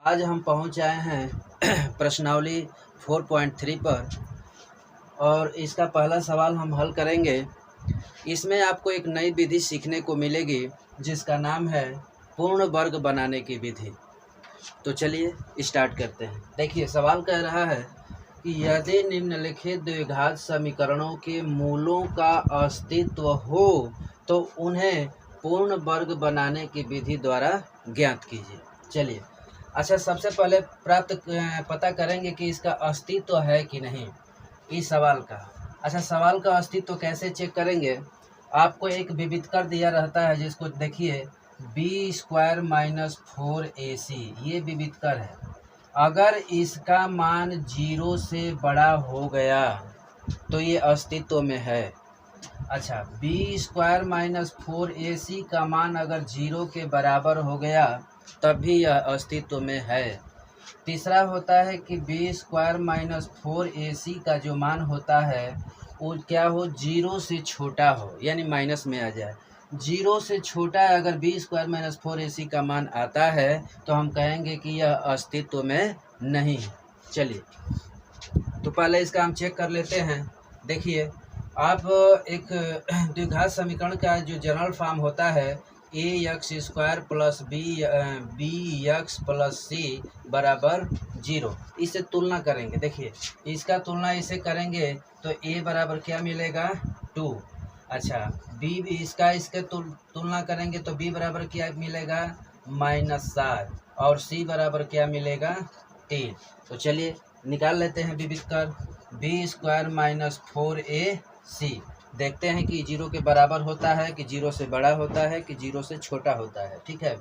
आज हम पहुंच आए हैं प्रश्नावली 4.3 पर और इसका पहला सवाल हम हल करेंगे। इसमें आपको एक नई विधि सीखने को मिलेगी जिसका नाम है पूर्ण वर्ग बनाने की विधि। तो चलिए स्टार्ट करते हैं। देखिए सवाल कह रहा है कि यदि निम्नलिखित द्विघात समीकरणों के मूलों का अस्तित्व हो तो उन्हें पूर्ण वर्ग बनाने की विधि द्वारा ज्ञात कीजिए। चलिए अच्छा, सबसे पहले पता करेंगे कि इसका अस्तित्व है कि नहीं इस सवाल का। अच्छा, सवाल का अस्तित्व कैसे चेक करेंगे? आपको एक विविधकर दिया रहता है जिसको देखिए b² - 4ac, ये विविधकर है। अगर इसका मान 0 से बड़ा हो गया तो ये अस्तित्व में है। अच्छा, b² - 4ac का मान अगर 0 के बराबर हो गया तब भी यह अस्तित्व में है। तीसरा होता है कि b² - 4ac का जो मान होता है वो क्या हो, 0 से छोटा हो, यानी माइनस में आ जाए। 0 से छोटा अगर b² - 4ac का मान आता है तो हम कहेंगे कि यह अस्तित्व में नहीं है। चलिए तो पहले इसका हम चेक कर लेते हैं। देखिए आप एक द्विघात समीकरण का जो जनरल फॉर्म होता है ax² + bx + c बराबर 0, इससे तुलना करेंगे। देखिए इसका तुलना इसे करेंगे तो a बराबर क्या मिलेगा 2। अच्छा, b इसके तुलना करेंगे तो b बराबर क्या मिलेगा -7 और c बराबर क्या मिलेगा 3। तो चलिए निकाल लेते हैं विविधकर b² - 4ac। देखते हैं कि 0 के बराबर होता है कि 0 से बड़ा होता है कि 0 से छोटा होता है। ठीक है,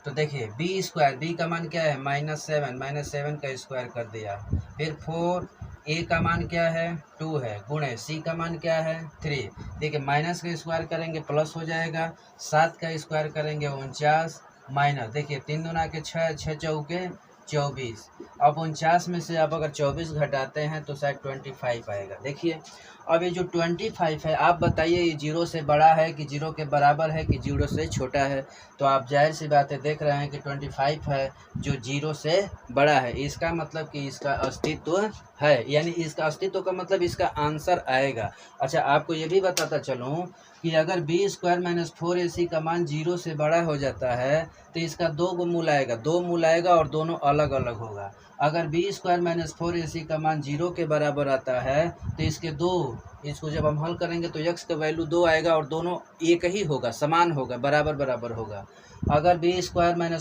तो देखिए b² का मान क्या है -7 का स्क्वायर कर दिया। फिर 4a का मान क्या है 2 है, गुणे c का मान क्या है 3। देखिए माइनस का स्क्वायर करेंगे प्लस हो जाएगा, 7 का स्क्वायर करेंगे 49 माइनस, देखिए 3 दूना के 6, 6 चौके 24। अब 49 में से आप अगर 24 घटाते हैं तो शायद 25 आएगा। देखिए अब ये जो 25 है, आप बताइए ये 0 से बड़ा है कि 0 के बराबर है कि 0 से छोटा है? तो आप जाहिर सी बात है देख रहे हैं कि 25 है जो 0 से बड़ा है। इसका मतलब कि इसका अस्तित्व है, यानी इसका अस्तित्व का मतलब इसका आंसर आएगा। अच्छा, आपको ये भी बताता चलूँ कि अगर b² - 4ac का मान 0 से बड़ा हो जाता है तो इसका 2 मूल आएगा, 2 मूल आएगा और दोनों अलग अलग होगा। अगर b² - 4ac का मान 0 के बराबर आता है तो इसको जब हम हल करेंगे तो x का वैल्यू 2 आएगा और दोनों एक ही होगा, समान होगा, बराबर बराबर होगा। अगर b² -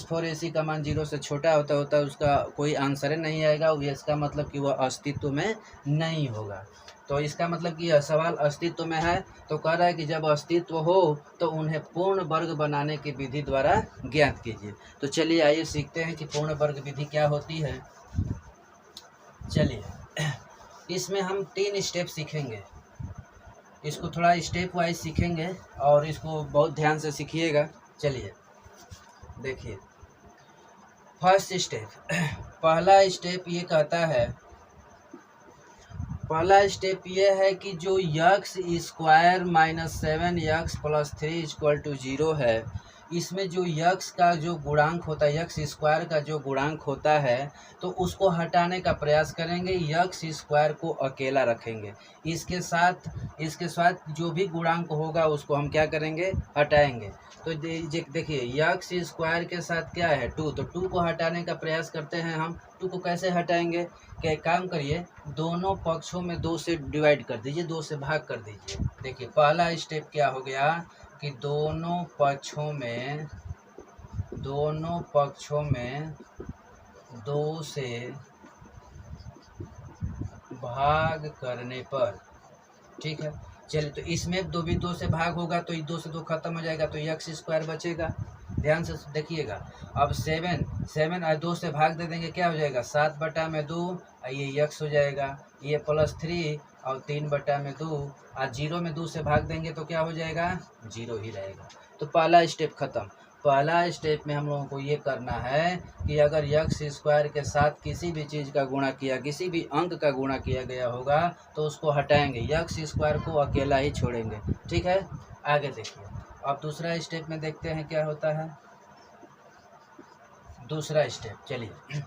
4ac का मान 0 से छोटा होता है उसका कोई आंसर नहीं आएगा, इसका मतलब कि वह अस्तित्व में नहीं होगा। तो इसका मतलब कि यह सवाल अस्तित्व में है। तो कह रहा है कि जब अस्तित्व हो तो उन्हें पूर्ण वर्ग बनाने की विधि द्वारा ज्ञात कीजिए। तो चलिए आइए सीखते हैं कि पूर्ण वर्ग विधि क्या होती है। चलिए इसमें हम 3 स्टेप सीखेंगे, इसको थोड़ा स्टेप वाइज सीखेंगे और इसको बहुत ध्यान से सीखिएगा। चलिए देखिए फर्स्ट स्टेप, पहला स्टेप ये कहता है, पहला स्टेप ये है कि जो x² - 7x + 3 = 0 है, इसमें जो x का जो गुणांक होता है, x² का जो गुणांक होता है तो उसको हटाने का प्रयास करेंगे, x² को अकेला रखेंगे। इसके साथ जो भी गुणांक होगा उसको हम क्या करेंगे, हटाएंगे। तो देखिए x² के साथ क्या है 2, तो 2 को हटाने का प्रयास करते हैं हम। 2 को कैसे हटाएंगे, क्या काम करिए, दोनों पक्षों में 2 से डिवाइड कर दीजिए, 2 से भाग कर दीजिए। देखिए पहला स्टेप क्या हो गया कि दोनों पक्षों में 2 से भाग करने पर, ठीक है। चलिए तो इसमें 2 से भाग होगा तो 2 से 2 खत्म हो जाएगा तो x² बचेगा। ध्यान से देखिएगा। अब 7 और 2 से भाग दे देंगे, क्या हो जाएगा 7/2, ये x हो जाएगा। ये +3 और 3/2 और 0 में 2 से भाग देंगे तो क्या हो जाएगा 0 ही रहेगा। तो पहला स्टेप खत्म। पहला स्टेप में हम लोगों को ये करना है कि अगर x² के साथ किसी भी चीज़ का गुणा किया, किसी भी अंक का गुणा किया गया होगा तो उसको हटाएंगे, x² को अकेला ही छोड़ेंगे। ठीक है, आगे देखिए। अब दूसरा स्टेप में देखते हैं क्या होता है। दूसरा स्टेप। चलिए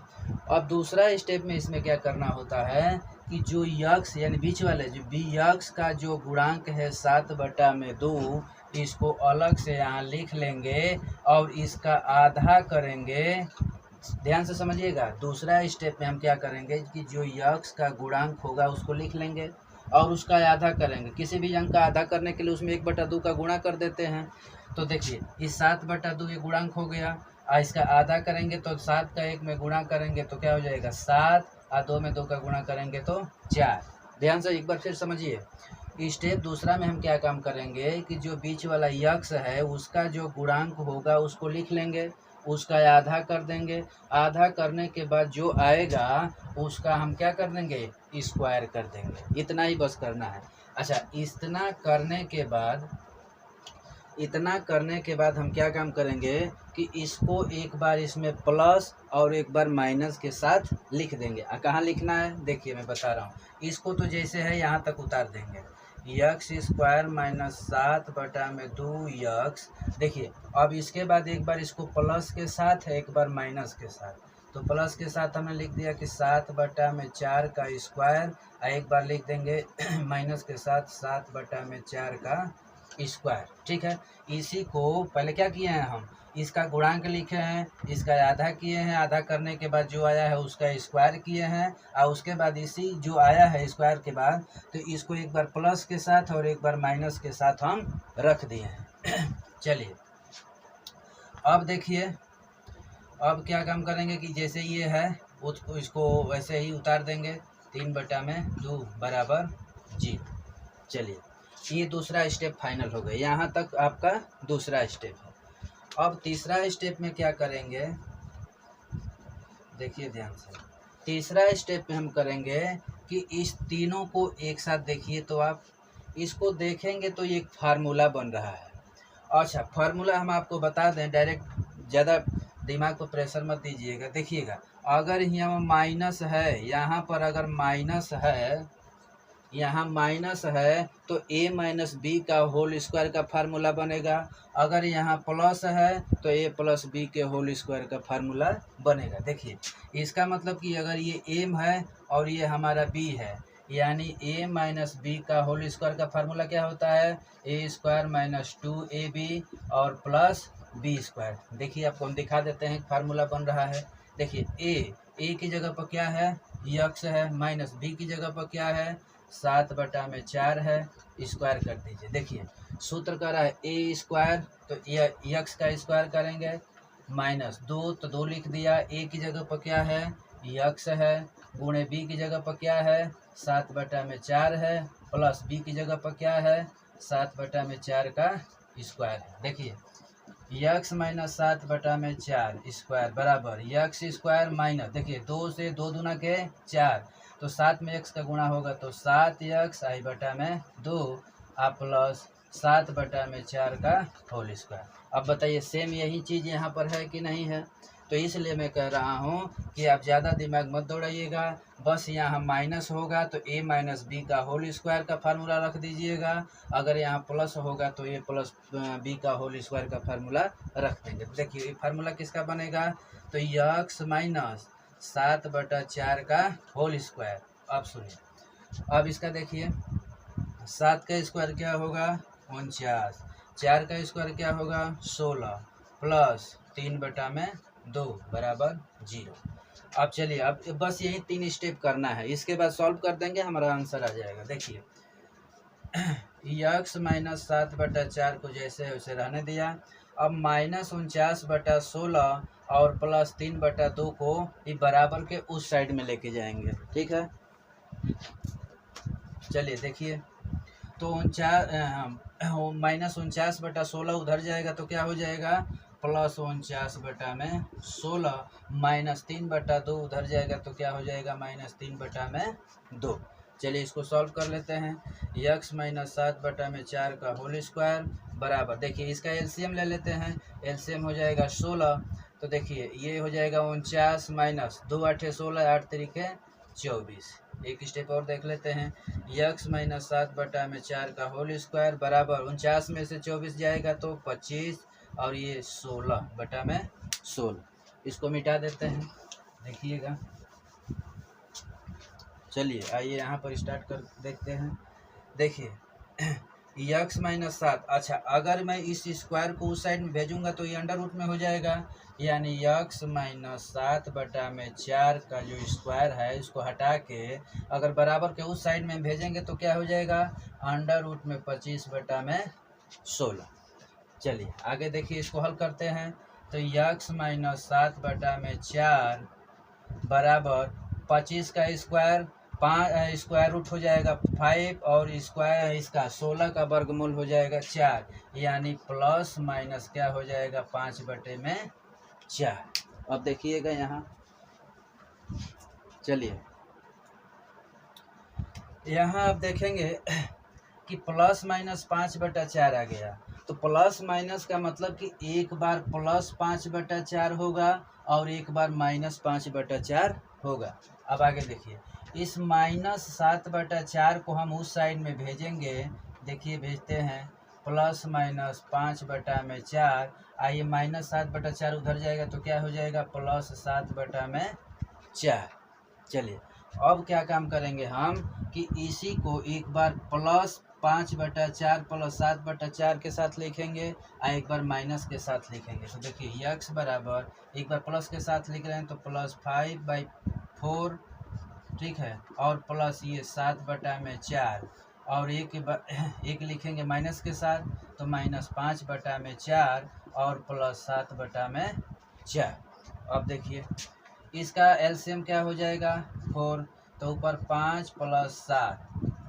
अब दूसरा स्टेप में इसमें क्या करना होता है कि जो यक्स यानी बीच वाले जो बी यक्स का जो गुणांक है 7/2, इसको अलग से यहाँ लिख लेंगे और इसका आधा करेंगे। ध्यान से समझिएगा, दूसरा स्टेप में हम क्या करेंगे कि जो यक्स का गुणांक होगा उसको लिख लेंगे और उसका आधा करेंगे। किसी भी अंक का आधा करने के लिए उसमें 1/2 का गुणा कर देते हैं। तो देखिए इस 7/2 ये गुणांक हो गया, और इसका आधा करेंगे तो 7 का 1 में गुणा करेंगे तो क्या हो जाएगा 7, और 2 में 2 का गुणा करेंगे तो 4। ध्यान से एक बार फिर समझिए। स्टेप दूसरा में हम क्या काम करेंगे कि जो बीच वाला यक्स है उसका जो गुणांक होगा उसको लिख लेंगे, उसका आधा कर देंगे। आधा करने के बाद जो आएगा उसका हम क्या कर देंगे स्क्वायर कर देंगे। इतना ही बस करना है। अच्छा, इतना करने के बाद हम क्या काम करेंगे कि इसको एक बार इसमें प्लस और एक बार माइनस के साथ लिख देंगे। कहाँ लिखना है देखिए मैं बता रहा हूँ। इसको तो जैसे है यहाँ तक उतार देंगे, यक्स स्क्वायर माइनस 7/2 यक्स। देखिए अब इसके बाद एक बार इसको प्लस के साथ है एक बार माइनस के साथ, तो प्लस के साथ हमने लिख दिया कि 7/4 का स्क्वायर, और एक बार लिख देंगे माइनस के साथ 7/4 का स्क्वायर। ठीक है, इसी को पहले क्या किए हैं हम इसका गुणांक लिखे हैं, इसका आधा किए हैं, आधा करने के बाद जो आया है उसका स्क्वायर किए हैं, और उसके बाद इसी जो आया है स्क्वायर के बाद तो इसको एक बार प्लस के साथ और एक बार माइनस के साथ हम रख दिए हैं। चलिए अब देखिए अब क्या काम करेंगे कि जैसे ये है इसको वैसे ही उतार देंगे, 3/2 बराबर 0। चलिए ये दूसरा स्टेप फाइनल हो गया। यहाँ तक आपका दूसरा स्टेप है। अब तीसरा स्टेप में क्या करेंगे देखिए ध्यान से। तीसरा स्टेप में हम करेंगे कि इस तीनों को एक साथ देखिए, तो आप इसको देखेंगे तो ये एक फार्मूला बन रहा है। अच्छा, फार्मूला हम आपको बता दें डायरेक्ट, ज़्यादा दिमाग पर प्रेशर मत दीजिएगा। देखिएगा अगर यहाँ माइनस है, यहाँ पर अगर माइनस है, यहाँ माइनस है तो a माइनस बी का होल स्क्वायर का फार्मूला बनेगा। अगर यहाँ प्लस है तो a प्लस बी के होल स्क्वायर का फार्मूला बनेगा। देखिए इसका मतलब कि अगर ये m है और ये हमारा b है, यानी a माइनस बी का होल स्क्वायर का फार्मूला क्या होता है a स्क्वायर माइनस 2ab और प्लस बी स्क्वायर। देखिए आपको हम दिखा देते हैं फार्मूला बन रहा है। देखिए a की जगह पर क्या है यक्स है, माइनस b की जगह पर क्या है 7/4 है, स्क्वायर कर दीजिए। देखिए सूत्र कह रहा है ए स्क्वायर, तो यक्स का स्क्वायर करेंगे, माइनस 2 तो 2 लिख दिया। ए की जगह पर क्या है यक्स है, गुणे बी की जगह पर क्या है 7/4 है, प्लस बी की जगह पर क्या है 7/4 का स्क्वायर है। देखिए यक्स माइनस 7/4 स्क्वायर बराबर यक्स स्क्वायर माइनस, देखिए 2 से 2 दूना के 4, तो 7 में x का गुणा होगा तो 7x i/2 प्लस 7/4 का होल स्क्वायर। अब बताइए सेम यही चीज़ यहाँ पर है कि नहीं है? तो इसलिए मैं कह रहा हूँ कि आप ज़्यादा दिमाग मत दौड़ाइएगा, बस यहाँ माइनस होगा तो a माइनस बी का होल स्क्वायर का फार्मूला रख दीजिएगा। अगर यहाँ प्लस होगा तो a प्लस बी का होल स्क्वायर का फार्मूला रख देंगे। देखिए फार्मूला किसका बनेगा तो यक्स माइनस 7/4 का होल स्क्वायर। अब सुनिए, अब इसका देखिए 7 का स्क्वायर क्या होगा 49, 4 का स्क्वायर क्या होगा 16 प्लस 3/2 बराबर 0। अब चलिए अब बस यही 3 स्टेप करना है, इसके बाद सॉल्व कर देंगे हमारा आंसर आ जाएगा। देखिए यक्स माइनस 7/4 को जैसे वैसे रहने दिया। अब माइनस 49/16 और प्लस 3/2 को ये बराबर के उस साइड में लेके जाएंगे। ठीक है, चलिए देखिए तो माइनस 49/16 उधर जाएगा तो क्या हो जाएगा प्लस 49/16, माइनस 3/2 उधर जाएगा तो क्या हो जाएगा माइनस 3/2। चलिए इसको सॉल्व कर लेते हैं। यक्स माइनस 7/4 का होल स्क्वायर बराबर, देखिए इसका एलसीएम ले लेते हैं, एलसीएम हो जाएगा 16। तो देखिए ये हो जाएगा 49 माइनस 2 8 16 8 3 24। एक स्टेप और देख लेते हैं, यक्स माइनस 7/4 का होल स्क्वायर बराबर 49 में से 24 जाएगा तो 25 और ये 16/16। इसको मिटा देते हैं, देखिएगा। चलिए आइए यहाँ पर स्टार्ट कर देखते हैं। देखिए यक्स माइनस 7, अच्छा अगर मैं इस स्क्वायर को उस साइड में भेजूंगा तो ये अंडर रूट में हो जाएगा, यानी यक्स माइनस 7/4 का जो स्क्वायर है इसको हटा के अगर बराबर के उस साइड में भेजेंगे तो क्या हो जाएगा, अंडर रूट में 25/16। चलिए आगे देखिए, इसको हल करते हैं। तो यक्स माइनस 7/4 बराबर 25 का स्क्वायर, 5 स्क्वायर रूट हो जाएगा 5 और स्क्वायर इसका 16 का वर्गमूल हो जाएगा 4, यानी प्लस माइनस क्या हो जाएगा 5/4। अब देखिएगा यहाँ, चलिए यहाँ आप देखेंगे कि प्लस माइनस 5/4 आ गया। तो प्लस माइनस का मतलब कि एक बार प्लस 5/4 होगा और एक बार माइनस 5/4 होगा। अब आगे देखिए, इस माइनस 7/4 को हम उस साइड में भेजेंगे। देखिए भेजते हैं, प्लस माइनस 5/4, आइए माइनस 7/4 उधर जाएगा तो क्या हो जाएगा, प्लस 7/4। चलिए अब क्या काम करेंगे हम कि इसी को एक बार प्लस 5/4 प्लस 7/4 के साथ लिखेंगे और एक बार माइनस के साथ लिखेंगे। तो देखिए यक्स बराबर, एक बार प्लस के साथ लिख रहे हैं तो प्लस 5/4, ठीक है, और प्लस ये 7/4 और एक लिखेंगे माइनस के साथ तो माइनस 5/4 और प्लस 7/4। अब देखिए इसका एलसीएम क्या हो जाएगा 4, तो ऊपर 5 प्लस 7,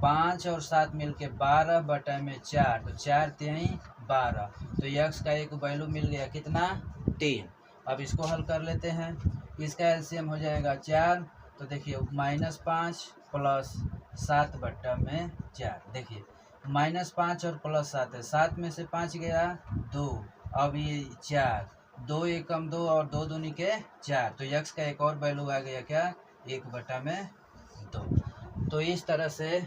5 और 7 मिलके 12/4, तो 4 3 12, तो यक्स का एक वैल्यू मिल गया कितना 3। अब इसको हल कर लेते हैं, इसका एलसीएम हो जाएगा 4, तो देखिए माइनस 5 प्लस 7/4, देखिए माइनस 5 और प्लस 7 है, 7 में से 5 गया 2, अब ये 4, 2 एकम 2 और 2 दूनी के 4, तो यक्स का एक और वैल्यू आ गया क्या 1/2। तो इस तरह से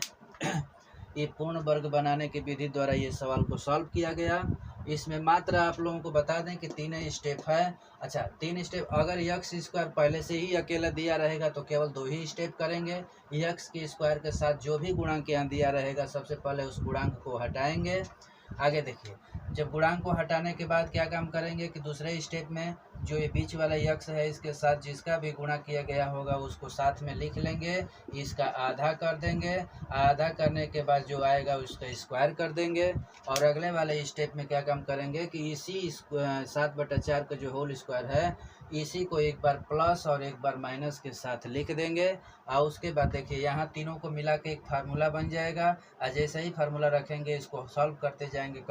ये पूर्ण वर्ग बनाने की विधि द्वारा ये सवाल को सॉल्व किया गया। इसमें मात्र आप लोगों को बता दें कि 3 स्टेप है। अच्छा 3 स्टेप, अगर यक्स स्क्वायर पहले से ही अकेला दिया रहेगा तो केवल 2 ही स्टेप करेंगे। यक्स के स्क्वायर के साथ जो भी गुणांक यहाँ दिया रहेगा सबसे पहले उस गुणांक को हटाएंगे। आगे देखिए, जब गुणांक को हटाने के बाद क्या काम करेंगे कि दूसरे स्टेप में जो ये बीच वाला यक्स है इसके साथ जिसका भी गुणा किया गया होगा उसको साथ में लिख लेंगे, इसका आधा कर देंगे, आधा करने के बाद जो आएगा उसका स्क्वायर कर देंगे। और अगले वाले स्टेप में क्या काम करेंगे कि इसी 7/4 का जो होल स्क्वायर है इसी को एक बार प्लस और एक बार माइनस के साथ लिख देंगे। और उसके बाद देखिए यहाँ तीनों को मिला के एक फार्मूला बन जाएगा, और जैसे ही फार्मूला रखेंगे इसको सॉल्व करते जाएंगे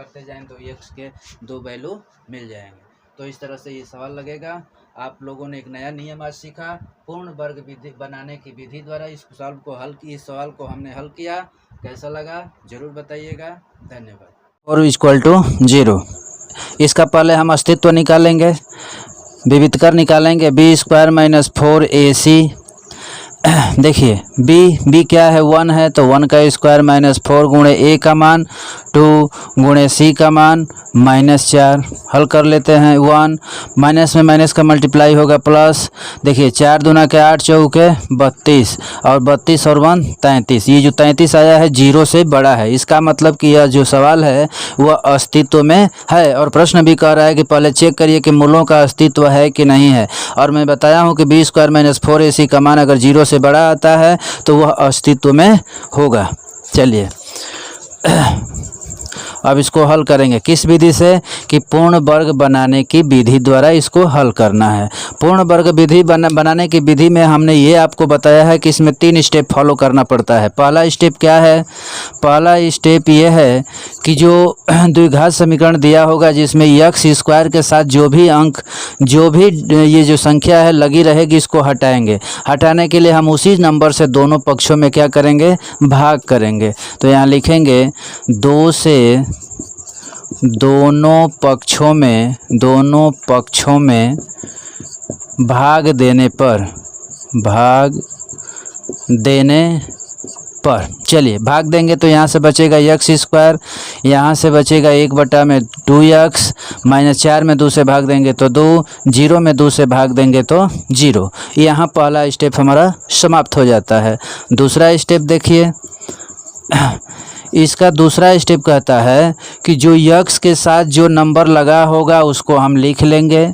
तो यक्स के 2 वैल्यू मिल जाएंगे। तो इस तरह से ये सवाल लगेगा। आप लोगों ने एक नया नियम आज सीखा, पूर्ण वर्ग विधि बनाने की विधि द्वारा इस सवाल को हमने हल किया। कैसा लगा जरूर बताइएगा। धन्यवाद। और इक्वल टू 0, इसका पहले हम अस्तित्व निकालेंगे, विविधकर निकालेंगे। बी स्क्वायर माइनस 4ac, देखिए b क्या है 1 है, तो 1 का स्क्वायर माइनस 4 गुणे a का मान 2 गुणे c का मान -4। हल कर लेते हैं, 1 माइनस में माइनस का मल्टीप्लाई होगा प्लस। देखिए 4 दूना के 8 चौके 32 और 32 और 1 33। ये जो 33 आया है 0 से बड़ा है, इसका मतलब कि यह जो सवाल है वह अस्तित्व में है। और प्रश्न भी कह रहा है कि पहले चेक करिए कि मूलों का अस्तित्व है कि नहीं है। और मैं बताया हूँ कि बी स्क्वायर माइनस 4ac का मान अगर 0 से बड़ा आता है तो वह अस्तित्व में होगा। चलिए अब इसको हल करेंगे किस विधि से कि पूर्ण वर्ग बनाने की विधि द्वारा इसको हल करना है। पूर्ण वर्ग विधि बनाने की विधि में हमने ये आपको बताया है कि इसमें 3 स्टेप फॉलो करना पड़ता है। पहला स्टेप क्या है, पहला स्टेप ये है कि जो द्विघात समीकरण दिया होगा जिसमें यक्स स्क्वायर के साथ जो भी ये जो संख्या है लगी रहेगी इसको हटाएंगे। हटाने के लिए हम उसी नंबर से दोनों पक्षों में क्या करेंगे, भाग करेंगे। तो यहाँ लिखेंगे 2 से दोनों पक्षों में भाग देने पर। चलिए भाग देंगे तो यहाँ से बचेगा एक्स स्क्वायर, यहाँ से बचेगा 1/2x, -4 में 2 से भाग देंगे तो 2, 0 में 2 से भाग देंगे तो 0। यहाँ पहला स्टेप हमारा समाप्त हो जाता है। दूसरा स्टेप देखिए, इसका दूसरा स्टेप कहता है कि जो यक्स के साथ जो नंबर लगा होगा उसको हम लिख लेंगे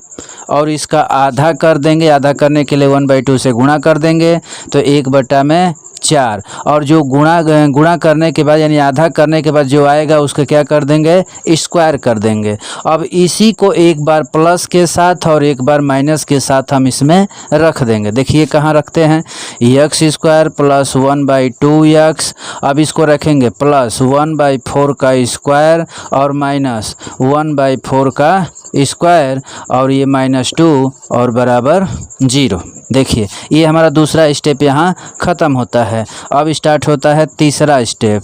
और इसका आधा कर देंगे। आधा करने के लिए 1/2 से गुणा कर देंगे तो 1/4, और जो गुणा करने के बाद यानी आधा करने के बाद जो आएगा उसका क्या कर देंगे, स्क्वायर कर देंगे। अब इसी को एक बार प्लस के साथ और एक बार माइनस के साथ हम इसमें रख देंगे। देखिए कहाँ रखते हैं, एक्स स्क्वायर प्लस 1/2x। अब इसको रखेंगे प्लस 1/4 का स्क्वायर और माइनस 1/4 का स्क्वायर और ये -2 और बराबर 0। देखिए ये हमारा दूसरा स्टेप यहाँ ख़त्म होता है। अब स्टार्ट होता है तीसरा स्टेप।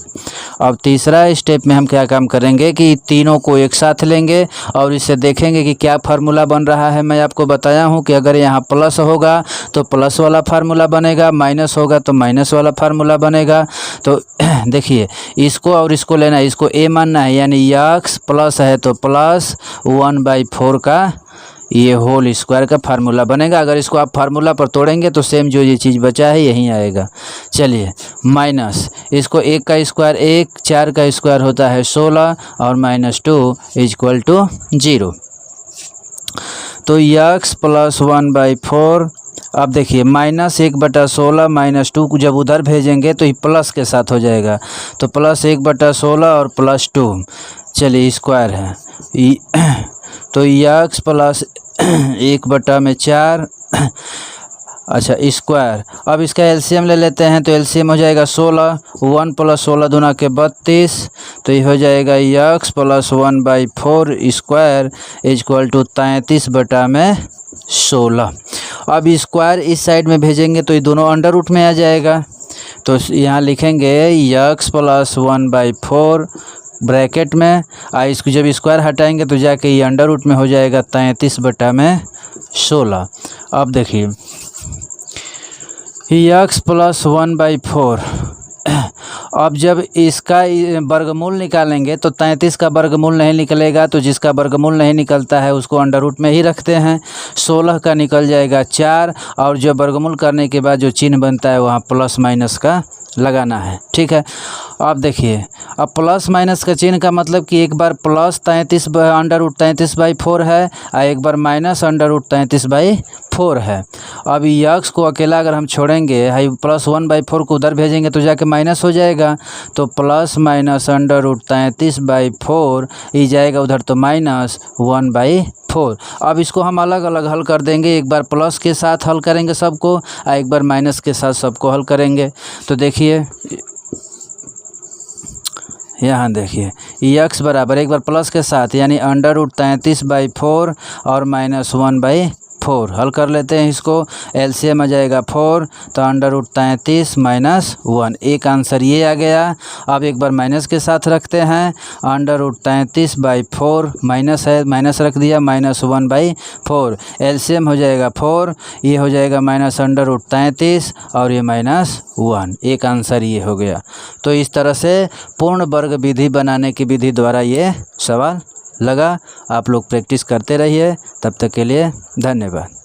अब तीसरा स्टेप में हम क्या काम करेंगे कि तीनों को एक साथ लेंगे और इससे देखेंगे कि क्या फार्मूला बन रहा है। मैं आपको बताया हूँ कि अगर यहाँ प्लस होगा तो प्लस वाला फार्मूला बनेगा, माइनस होगा तो माइनस वाला फार्मूला बनेगा। तो देखिए इसको और इसको लेना है, इसको a मानना है, यानी x प्लस है तो प्लस 1/4 का ये होल स्क्वायर का फार्मूला बनेगा। अगर इसको आप फार्मूला पर तोड़ेंगे तो सेम जो ये चीज़ बचा है यहीं आएगा। चलिए माइनस इसको 1 का स्क्वायर 1, 4 का स्क्वायर होता है 16 और -2 = 0। तो x प्लस 1/4। अब देखिए -1/16 -2 को जब उधर भेजेंगे तो ये प्लस के साथ हो जाएगा, तो प्लस 1/16 और +2। चलिए स्क्वायर है तो x प्लस 1/4 अच्छा स्क्वायर। अब इसका एलसीएम ले लेते हैं तो एलसीएम हो जाएगा 16, 1 + 16 दूना के 32, तो ये हो जाएगा x प्लस 1/4 स्क्वायर = 33/16। अब स्क्वायर इस साइड में भेजेंगे तो ये दोनों अंडर रूट में आ जाएगा, तो यहाँ लिखेंगे x प्लस 1/4 ब्रैकेट में इसको जब स्क्वायर हटाएंगे तो जाके ये अंडर रूट में हो जाएगा 33/16। अब देखिए x प्लस 1/4, अब जब इसका वर्गमूल निकालेंगे तो 33 का वर्गमूल नहीं निकलेगा, तो जिसका वर्गमूल नहीं निकलता है उसको अंडर रूट में ही रखते हैं। 16 का निकल जाएगा 4, और जो वर्गमूल करने के बाद जो चिन्ह बनता है वहाँ प्लस माइनस का लगाना है। ठीक है, अब देखिए अब प्लस माइनस का चिन्ह का मतलब कि एक बार प्लस 33 अंडर रूट 33/4 है और एक बार माइनस अंडर रूट 33/4 है। अब यक्स को अकेला अगर हम छोड़ेंगे हाई प्लस 1/4 को उधर भेजेंगे तो जाके माइनस हो जाएगा, तो प्लस माइनस अंडर रूट 33/4 ये जाएगा उधर तो -1/4। अब इसको हम अलग अलग हल कर देंगे, एक बार प्लस के साथ हल करेंगे सबको और एक बार माइनस के साथ सबको हल करेंगे। तो देखिए यहाँ देखिए x बराबर एक बार प्लस के साथ यानी अंडर रूट 33/4 और -1/4 हल कर लेते हैं। इसको एलसीएम आ जाएगा 4, तो अंडर रूट 33 -1, एक आंसर ये आ गया। अब एक बार माइनस के साथ रखते हैं, अंडर रूट 33/4 माइनस है माइनस रख दिया -1/4, एलसीएम हो जाएगा 4, ये हो जाएगा माइनस अंडर रूट 33 और ये -1, एक आंसर ये हो गया। तो इस तरह से पूर्ण वर्ग विधि बनाने की विधि द्वारा ये सवाल लगा। आप लोग प्रैक्टिस करते रहिए, तब तक के लिए धन्यवाद।